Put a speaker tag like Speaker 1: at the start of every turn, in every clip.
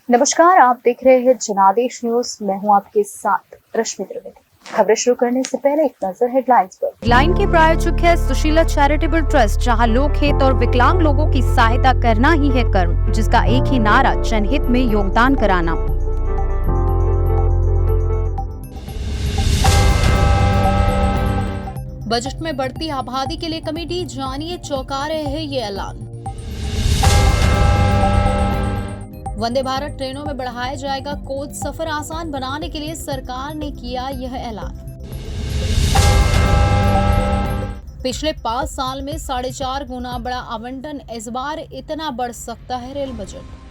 Speaker 1: नमस्कार, आप देख रहे हैं जनादेश न्यूज। मैं हूं आपके साथ रश्मि त्रिवेदी। खबरें शुरू करने से पहले एक नजर हेडलाइंस पर।
Speaker 2: लाइन के प्रायोजक है सुशीला चैरिटेबल ट्रस्ट, जहां लोकहित और विकलांग लोगों की सहायता करना ही है कर्म, जिसका एक ही नारा जनहित में योगदान कराना। बजट में बढ़ती आबादी के लिए कमेटी, जानिए चौंका रहे हैं ये ऐलान। वंदे भारत ट्रेनों में बढ़ाया जाएगा कोच, सफर आसान बनाने के लिए सरकार ने किया यह ऐलान। पिछले 5 साल में 4.5 गुना बड़ा आवंटन, इस बार इतना बढ़ सकता है रेल बजट।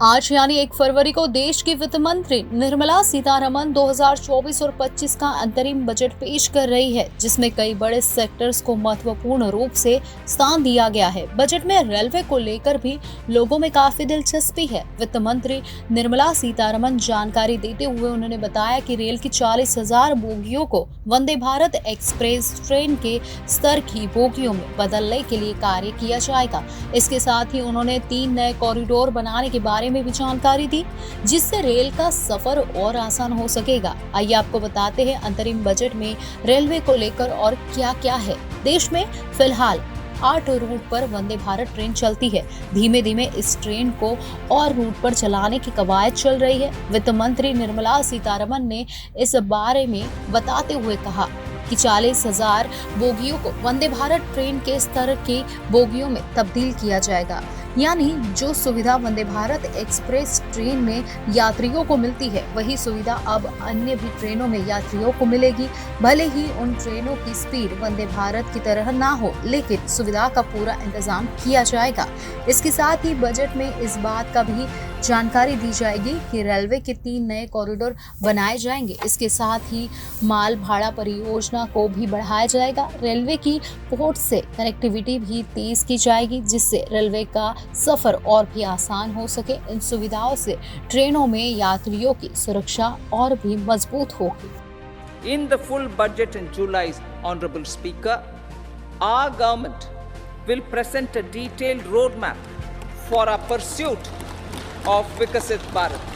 Speaker 2: आज यानी 1 फरवरी को देश की वित्त मंत्री निर्मला सीतारमण 2024 और 25 का अंतरिम बजट पेश कर रही है, जिसमें कई बड़े सेक्टर्स को महत्वपूर्ण रूप से स्थान दिया गया है। बजट में रेलवे को लेकर भी लोगों में काफी दिलचस्पी है। वित्त मंत्री निर्मला सीतारमण जानकारी देते हुए उन्होंने बताया कि रेल की 40,000 बोगियों को वंदे भारत एक्सप्रेस ट्रेन के स्तर की बोगियों में बदलने के लिए कार्य किया जाएगा। इसके साथ ही उन्होंने 3 नए कॉरिडोर बनाने के बारे में भी जानकारी दी, जिससे रेल का सफर और आसान हो सकेगा। आइए आपको बताते हैं अंतरिम बजट में रेलवे को लेकर और क्या क्या है। देश में फिलहाल 8 रूट पर वंदे भारत ट्रेन चलती है। धीमे धीमे इस ट्रेन को और रूट पर चलाने की कवायद चल रही है। वित्त मंत्री निर्मला सीतारमण ने इस बारे में बताते हुए कहा कि 40,000 बोगियों को वंदे भारत ट्रेन के स्तर की बोगियों में तब्दील किया जाएगा, यानी जो सुविधा वंदे भारत एक्सप्रेस ट्रेन में यात्रियों को मिलती है, वही सुविधा अब अन्य भी ट्रेनों में यात्रियों को मिलेगी। भले ही उन ट्रेनों की स्पीड वंदे भारत की तरह ना हो, लेकिन सुविधा का पूरा इंतजाम किया जाएगा। इसके साथ ही बजट में इस बात का भी जानकारी दी जाएगी कि रेलवे के 3 नए कॉरिडोर बनाए जाएंगे। इसके साथ ही माल भाड़ा परियोजना को भी बढ़ाया जाएगा। रेलवे की पोर्ट से कनेक्टिविटी भी तेज की जाएगी, जिससे रेलवे का सफर और भी आसान हो सके। इन सुविधाओं से ट्रेनों में यात्रियों की सुरक्षा और भी मजबूत होगी।
Speaker 3: In the full budget in July, Honorable Speaker, our government will present a detailed roadmap for our pursuit of Vikasit Bharat.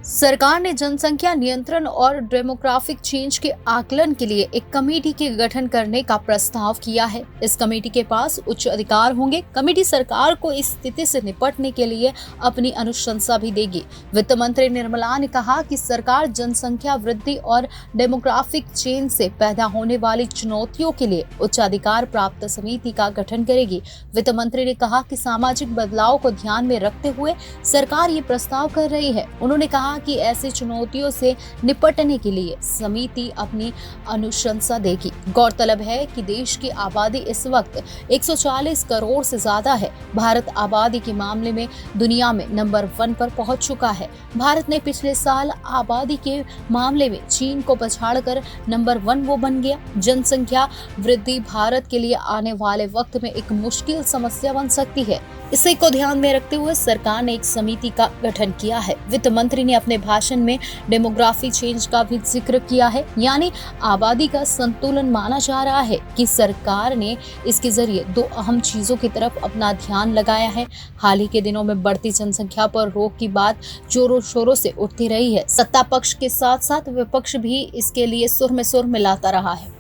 Speaker 2: सरकार ने जनसंख्या नियंत्रण और डेमोग्राफिक चेंज के आकलन के लिए एक कमेटी के गठन करने का प्रस्ताव किया है। इस कमेटी के पास उच्च अधिकार होंगे। कमेटी सरकार को इस स्थिति से निपटने के लिए अपनी अनुशंसा भी देगी। वित्त मंत्री निर्मला ने कहा कि सरकार जनसंख्या वृद्धि और डेमोग्राफिक चेंज से पैदा होने वाली चुनौतियों के लिए उच्चाधिकार प्राप्त समिति का गठन करेगी। वित्त मंत्री ने कहा कि सामाजिक बदलाव को ध्यान में रखते हुए सरकार ये प्रस्ताव कर रही है। उन्होंने कहा कि ऐसी चुनौतियों से निपटने के लिए समिति अपनी अनुशंसा देगी। गौरतलब है कि देश की आबादी इस वक्त 140 करोड़ से ज्यादा है। भारत आबादी के मामले में दुनिया में नंबर 1 पर पहुंच चुका है। भारत ने पिछले साल आबादी के मामले में चीन को पछाड़कर नंबर 1 वो बन गया। जनसंख्या वृद्धि भारत के लिए आने वाले वक्त में एक मुश्किल समस्या बन सकती है। इसी को ध्यान में रखते हुए सरकार ने एक समिति का गठन किया है। वित्त मंत्री ने अपने भाषण में डेमोग्राफी चेंज का भी जिक्र किया है, यानी आबादी का संतुलन। माना जा रहा है कि सरकार ने इसके जरिए 2 अहम चीजों की तरफ अपना ध्यान लगाया है। हाल ही के दिनों में बढ़ती जनसंख्या पर रोक की बात जोरों शोरों से उठती रही है। सत्ता पक्ष के साथ साथ विपक्ष भी इसके लिए सुर में सुर मिलाता रहा है।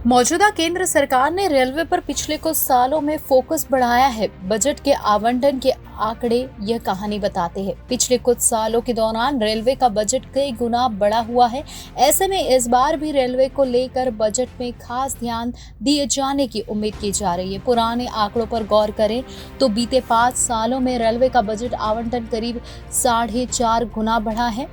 Speaker 2: मौजूदा केंद्र सरकार ने रेलवे पर पिछले कुछ सालों में फोकस बढ़ाया है। बजट के आवंटन के आंकड़े यह कहानी बताते हैं। पिछले कुछ सालों के दौरान रेलवे का बजट कई गुना बढ़ा हुआ है। ऐसे में इस बार भी रेलवे को लेकर बजट में खास ध्यान दिए जाने की उम्मीद की जा रही है। पुराने आंकड़ों पर गौर करें तो बीते 5 सालों में रेलवे का बजट आवंटन करीब 4.5 गुना बढ़ा है।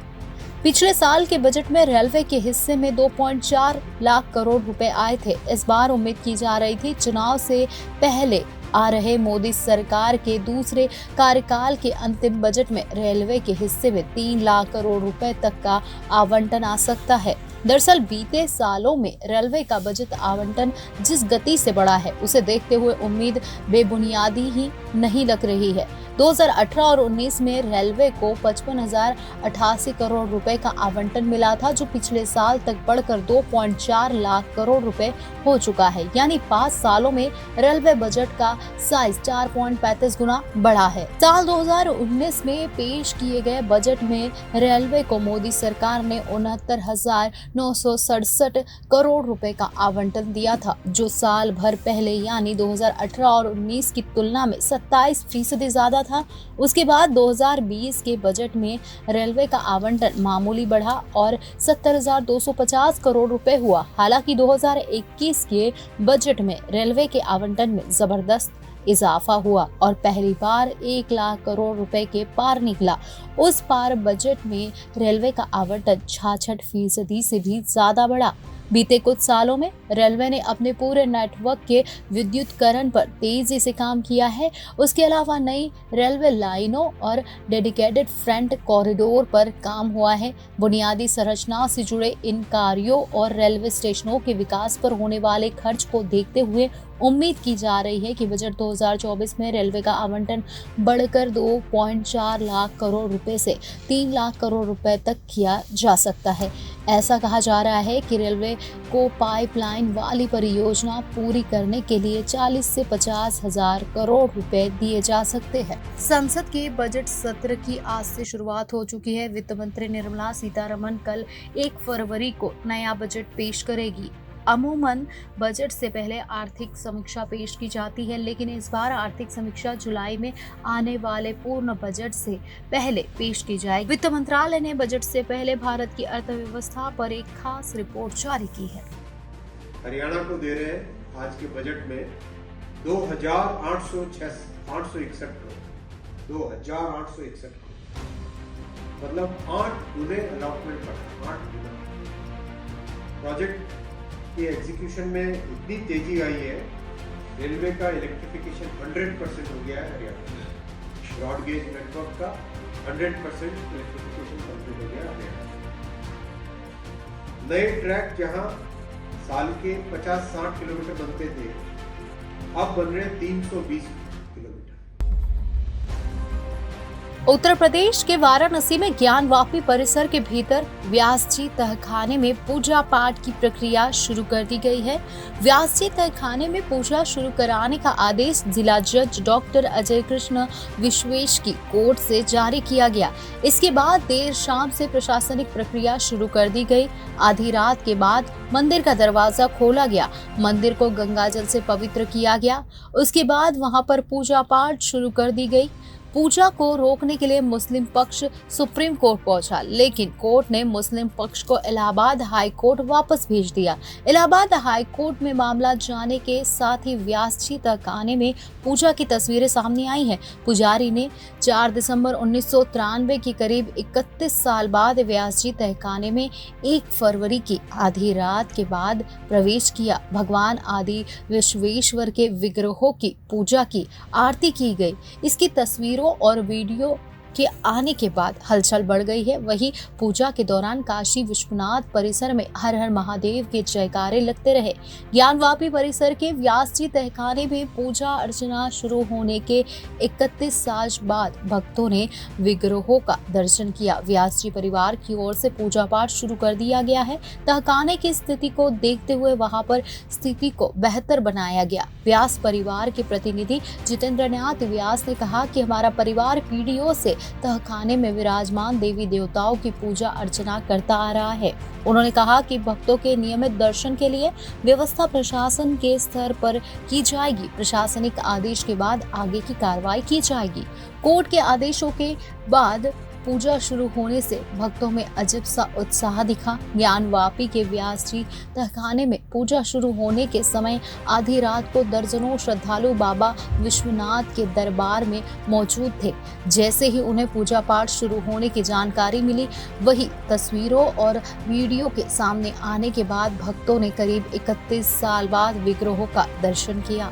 Speaker 2: पिछले साल के बजट में रेलवे के हिस्से में 2.4 लाख करोड़ रुपए आए थे। इस बार उम्मीद की जा रही थी चुनाव से पहले आ रहे मोदी सरकार के दूसरे कार्यकाल के अंतिम बजट में रेलवे के हिस्से में 3 लाख करोड़ रुपए तक का आवंटन आ सकता है। दरअसल बीते सालों में रेलवे का बजट आवंटन जिस गति से बढ़ा है, उसे देखते हुए उम्मीद बेबुनियादी ही नहीं लग रही है। 2018 और 19 में रेलवे को 55,088 करोड़ रुपए का आवंटन मिला था, जो पिछले साल तक बढ़कर 2.4 लाख करोड़ रुपए हो चुका है। यानी 5 सालों में रेलवे बजट का साइज 4.35 गुना बढ़ा है। साल 2019 में पेश किए गए बजट में रेलवे को मोदी सरकार ने 69,967 करोड़ रुपए का आवंटन दिया था, जो साल भर पहले यानी 2018 और 19 की तुलना में 27% ज्यादा था। उसके बाद 2020 के बजट में रेलवे का आवंटन मामूली बढ़ा और 70,250 करोड़ रुपए हुआ। हालांकि 2021 के बजट में रेलवे के आवंटन में जबरदस्त इजाफा हुआ और पहली बार 1 लाख करोड़ रुपए के पार निकला। उस पार बजट में रेलवे का आवंटन 66% से भी ज्यादा बढ़ा। बीते कुछ सालों में रेलवे ने अपने पूरे नेटवर्क के विद्युतीकरण पर तेजी से काम किया है। उसके अलावा नई रेलवे लाइनों और डेडिकेटेड फ्रंट कॉरिडोर पर काम हुआ है। बुनियादी संरचना से जुड़े इन कार्यों और रेलवे स्टेशनों के विकास पर होने वाले खर्च को देखते हुए उम्मीद की जा रही है कि बजट 2024 में रेलवे का आवंटन बढ़कर 2.4 लाख करोड़ रुपए से 3 लाख करोड़ रुपए तक किया जा सकता है। ऐसा कहा जा रहा है कि रेलवे को पाइपलाइन वाली परियोजना पूरी करने के लिए 40 से 50 हजार करोड़ रुपए दिए जा सकते हैं। संसद के बजट सत्र की आज से शुरुआत हो चुकी है। वित्त मंत्री निर्मला सीतारमण कल 1 फरवरी को नया बजट पेश करेगी। अमूमन बजट से पहले आर्थिक समीक्षा पेश की जाती है, लेकिन इस बार आर्थिक समीक्षा जुलाई में आने वाले पूर्ण बजट से पहले पेश की जाएगी। वित्त मंत्रालय ने बजट से पहले भारत की अर्थव्यवस्था पर एक खास रिपोर्ट जारी की है।
Speaker 4: हरियाणा को दे रहे हैं आज के बजट में 2,861 करोड़, 2,861 मतलब 8 गुने अलॉटमेंट बढ़ा, 8 गुना। प्रोजेक्ट के एग्जीक्यूशन में इतनी तेजी आई है, रेलवे का इलेक्ट्रिफिकेशन 100% हो गया है हरियाणा में। ब्रॉड गेज नेटवर्क का 100% इलेक्ट्रिफिकेशन कंप्लीट हो गया हरियाणा में। नए ट्रैक जहां साल के 50-60 किलोमीटर बनते थे, अब बन रहे 320 किलोमीटर।
Speaker 2: उत्तर प्रदेश के वाराणसी में ज्ञानवापी परिसर के भीतर व्यास जी तहखाने में पूजा पाठ की प्रक्रिया शुरू कर दी गई है। व्यास जी तहखाने में पूजा शुरू कराने का आदेश जिला जज डॉक्टर अजय कृष्ण विश्वेश की कोर्ट से जारी किया गया। इसके बाद देर शाम से प्रशासनिक प्रक्रिया शुरू कर दी गई। आधी रात के बाद मंदिर का दरवाजा खोला गया, मंदिर को गंगाजल से पवित्र किया गया। उसके बाद वहां पर पूजा पाठ शुरू कर दी गई। पूजा को रोकने के लिए मुस्लिम पक्ष सुप्रीम कोर्ट पहुंचा, लेकिन कोर्ट ने मुस्लिम पक्ष को इलाहाबाद हाई कोर्ट वापस भेज दिया। इलाहाबाद हाई कोर्ट में मामला जाने के साथ ही व्यास जी तहखाने में पूजा की तस्वीरें सामने आई हैं। पुजारी ने 4 दिसंबर 1993 की करीब 31 साल बाद व्यास जी तहखाने में 1 फरवरी की आधी रात के बाद प्रवेश किया। भगवान आदि विश्वेश्वर के विग्रहों की पूजा की आरती की गई। इसकी तस्वीर और वीडियो के आने के बाद हलचल बढ़ गई है। वहीं पूजा के दौरान काशी विश्वनाथ परिसर में हर हर महादेव के जयकारे लगते रहे। ज्ञानवापी परिसर के व्यास जी तहखाने में पूजा अर्चना शुरू होने के 31 साल बाद भक्तों ने विग्रहों का दर्शन किया। व्यास जी परिवार की ओर से पूजा पाठ शुरू कर दिया गया है। तहखाने की स्थिति को देखते हुए वहां पर स्थिति को बेहतर बनाया गया। व्यास परिवार के प्रतिनिधि जितेंद्रनाथ व्यास ने कहा कि हमारा परिवार पीढ़ियों से तहखाने में विराजमान देवी देवताओं की पूजा अर्चना करता आ रहा है। उन्होंने कहा कि भक्तों के नियमित दर्शन के लिए व्यवस्था प्रशासन के स्तर पर की जाएगी। प्रशासनिक आदेश के बाद आगे की कार्रवाई की जाएगी। कोर्ट के आदेशों के बाद पूजा शुरू होने से भक्तों में अजीब सा उत्साह दिखा। ज्ञानवापी के व्यास जी तहखाने में पूजा शुरू होने के समय आधी रात को दर्जनों श्रद्धालु बाबा विश्वनाथ के दरबार में मौजूद थे। जैसे ही उन्हें पूजा पाठ शुरू होने की जानकारी मिली, वही तस्वीरों और वीडियो के सामने आने के बाद भक्तों ने करीब 31 साल बाद विग्रहों का दर्शन किया।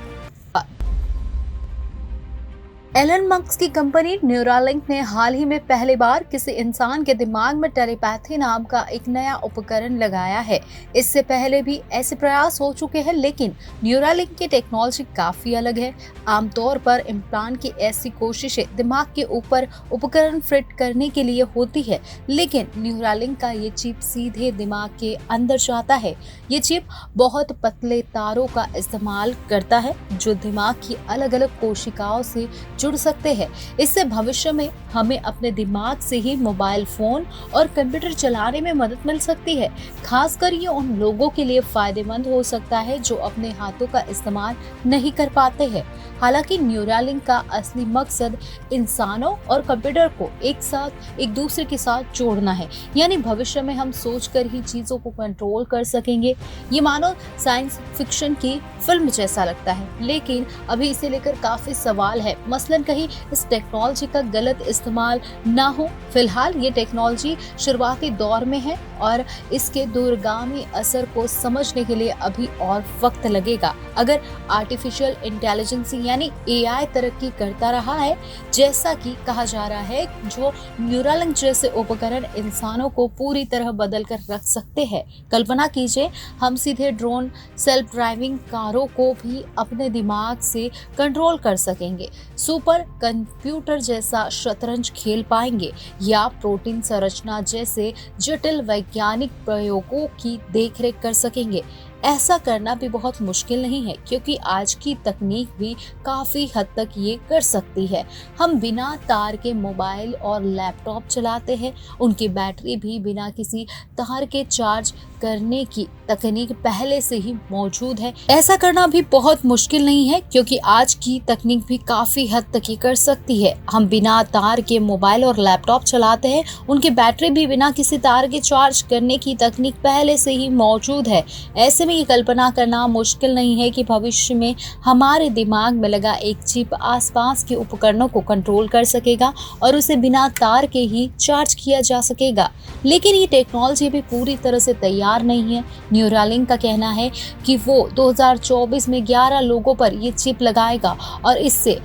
Speaker 2: एलन मस्क की कंपनी न्यूरालिंक ने हाल ही में पहली बार किसी इंसान के दिमाग में टेलीपैथी नाम का एक नया उपकरण लगाया है। इससे पहले भी ऐसे प्रयास हो चुके हैं, लेकिन न्यूरालिंक की टेक्नोलॉजी काफी अलग है। आमतौर पर इम्प्लांट की ऐसी कोशिशें दिमाग के ऊपर उपकरण फिट करने के लिए होती है, लेकिन न्यूरालिंक का ये चिप सीधे दिमाग के अंदर जाता है। ये चिप बहुत पतले तारों का इस्तेमाल करता है जो दिमाग की अलग अलग कोशिकाओं से जुड़ सकते हैं। इससे भविष्य में हमें अपने दिमाग से ही मोबाइल फोन और कंप्यूटर चलाने में मदद मिल सकती है। खासकर ये उन लोगों के लिए फायदेमंद हो सकता है जो अपने हाथों का इस्तेमाल नहीं कर पाते हैं। हालांकि न्यूरालिंक का असली मकसद इंसानों और कंप्यूटर को एक दूसरे के साथ जोड़ना है, यानी भविष्य में हम सोचकर ही चीजों को कंट्रोल कर सकेंगे। ये मानो साइंस फिक्शन की फिल्म जैसा लगता है, लेकिन अभी इसे लेकर काफी सवाल है। मसलन कहीं इस टेक्नोलॉजी का गलत इस्तेमाल ना हो। फिलहाल ये टेक्नोलॉजी शुरुआती दौर में है और इसके दूरगामी असर को समझने के लिए अभी और वक्त लगेगा। अगर आर्टिफिशियल इंटेलिजेंस यानी AI तरक्की करता रहा है, जैसा कि कहा जा रहा है, जो न्यूरालिंक जैसे उपकरण इंसानों को पूरी तरह बदल कर रख सकते हैं। कल्पना कीजिए, हम सीधे ड्रोन, सेल्फ ड्राइविंग कारों को भी अपने दिमाग से कंट्रोल कर सकेंगे, सुपर कंप्यूटर जैसा शतरंज खेल पाएंगे या प्रोटीन संरचना जैसे जटिल वैज्ञानिक प्रयोगों की देखरेख कर सकेंगे। ऐसा करना भी बहुत मुश्किल नहीं है, क्योंकि आज की तकनीक भी काफी हद तक ये कर सकती है। हम बिना तार के मोबाइल और लैपटॉप चलाते हैं, उनकी बैटरी भी बिना किसी तार के चार्ज करने की तकनीक पहले से ही मौजूद है। ऐसा करना भी बहुत मुश्किल नहीं है, क्योंकि आज की तकनीक भी काफी हद तक ये कर सकती है। हम बिना तार के मोबाइल और लैपटॉप चलाते हैं, उनकी बैटरी भी बिना किसी तार के चार्ज करने की तकनीक पहले से ही मौजूद है। ऐसे में ये कल्पना करना मुश्किल नहीं है कि भविष्य में हमारे दिमाग में लगा एक चिप आसपास के उपकरणों को कंट्रोल कर सकेगा और उसे बिना तार के ही चार्ज किया जा सकेगा। लेकिन ये टेक्नोलॉजी भी पूरी तरह से तैयार नहीं है। न्यूरालिंक का कहना है कि वो 2024 में 11 लोगों पर ये चिप लगाएगा और इससे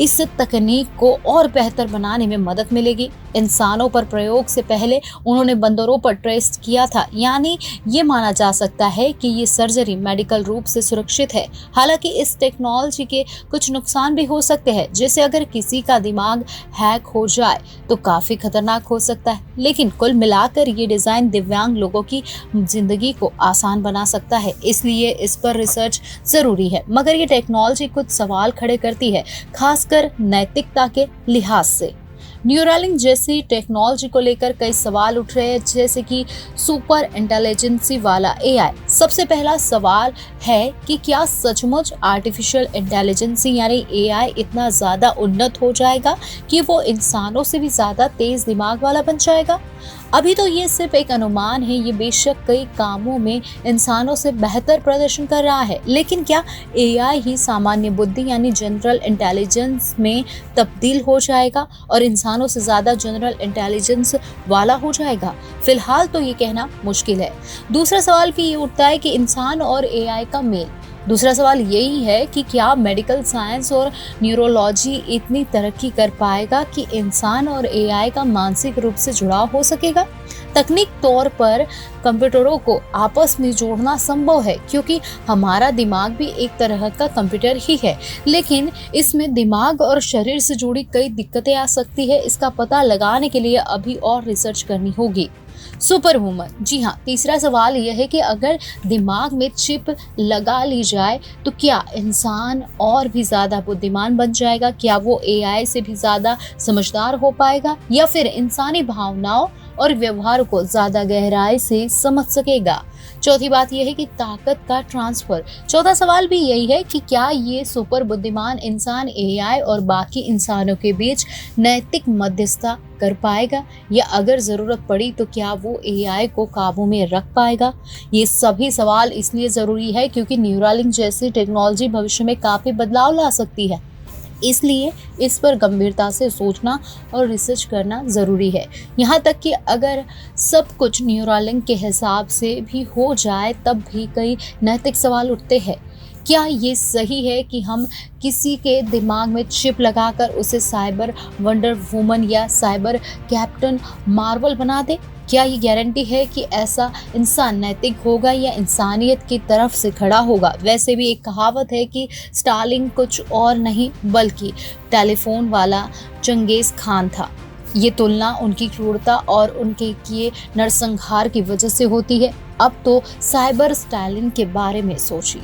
Speaker 2: इस तकनीक को और बेहतर बनाने में मदद मिलेगी। इंसानों पर प्रयोग से पहले उन्होंने बंदरों पर टेस्ट किया था, यानी ये माना जा सकता है कि ये सर्जरी मेडिकल रूप से सुरक्षित है। हालांकि इस टेक्नोलॉजी के कुछ नुकसान भी हो सकते हैं, जैसे अगर किसी का दिमाग हैक हो जाए तो काफी खतरनाक हो सकता है। लेकिन कुल मिलाकर ये डिजाइन दिव्यांग लोगों की जिंदगी को आसान बना सकता है, इसलिए इस पर रिसर्च जरूरी है। मगर ये टेक्नोलॉजी कुछ सवाल खड़े करती है, खासकर नैतिकता के लिहाज से। न्यूरालिंक जैसी टेक्नोलॉजी को लेकर कई सवाल उठ रहे हैं, जैसे कि सुपर इंटेलिजेंसी वाला AI। सबसे पहला सवाल है कि क्या सचमुच आर्टिफिशियल इंटेलिजेंसी यानी AI इतना ज्यादा उन्नत हो जाएगा कि वो इंसानों से भी ज्यादा तेज दिमाग वाला बन जाएगा? अभी तो ये सिर्फ एक अनुमान है। ये बेशक कई कामों में इंसानों से बेहतर प्रदर्शन कर रहा है, लेकिन क्या AI ही सामान्य बुद्धि यानी जनरल इंटेलिजेंस में तब्दील हो जाएगा और इंसानों से ज्यादा जनरल इंटेलिजेंस वाला हो जाएगा? फिलहाल तो ये कहना मुश्किल है। दूसरा सवाल भी ये उठता है कि इंसान और AI का मेल। दूसरा सवाल यही है कि क्या मेडिकल साइंस और न्यूरोलॉजी इतनी तरक्की कर पाएगा कि इंसान और AI का मानसिक रूप से जुड़ाव हो सकेगा? तकनीक तौर पर कंप्यूटरों को आपस में जोड़ना संभव है, क्योंकि हमारा दिमाग भी एक तरह का कंप्यूटर ही है, लेकिन इसमें दिमाग और शरीर से जुड़ी कई दिक्कतें आ सकती है। इसका पता लगाने के लिए अभी और रिसर्च करनी होगी। सुपर वुमन, जी हाँ, तीसरा सवाल यह है कि अगर दिमाग में चिप लगा ली जाए तो क्या इंसान और भी ज्यादा बुद्धिमान बन जाएगा? क्या वो AI से भी ज्यादा समझदार हो पाएगा या फिर इंसानी भावनाओं और व्यवहार को ज्यादा गहराई से समझ सकेगा? चौथी बात यह है कि ताकत का ट्रांसफर। चौथा सवाल भी यही है कि क्या ये सुपर बुद्धिमान इंसान AI और बाकी इंसानों के बीच नैतिक मध्यस्थता कर पाएगा, या अगर जरूरत पड़ी तो क्या वो AI को काबू में रख पाएगा? ये सभी सवाल इसलिए जरूरी है क्योंकि न्यूरालिंक जैसी टेक्नोलॉजी भविष्य में काफी बदलाव ला सकती है। इसलिए इस पर गंभीरता से सोचना और रिसर्च करना ज़रूरी है। यहाँ तक कि अगर सब कुछ न्यूरालिंक के हिसाब से भी हो जाए, तब भी कई नैतिक सवाल उठते हैं। क्या ये सही है कि हम किसी के दिमाग में चिप लगाकर उसे साइबर वंडर वुमन या साइबर कैप्टन मार्वल बना दें? क्या ये गारंटी है कि ऐसा इंसान नैतिक होगा या इंसानियत की तरफ से खड़ा होगा? वैसे भी एक कहावत है कि स्टालिन कुछ और नहीं बल्कि टेलीफोन वाला चंगेज खान था। ये तुलना उनकी क्रूरता और उनके किए नरसंहार की वजह से होती है। अब तो साइबर स्टालिन के बारे में सोचिए।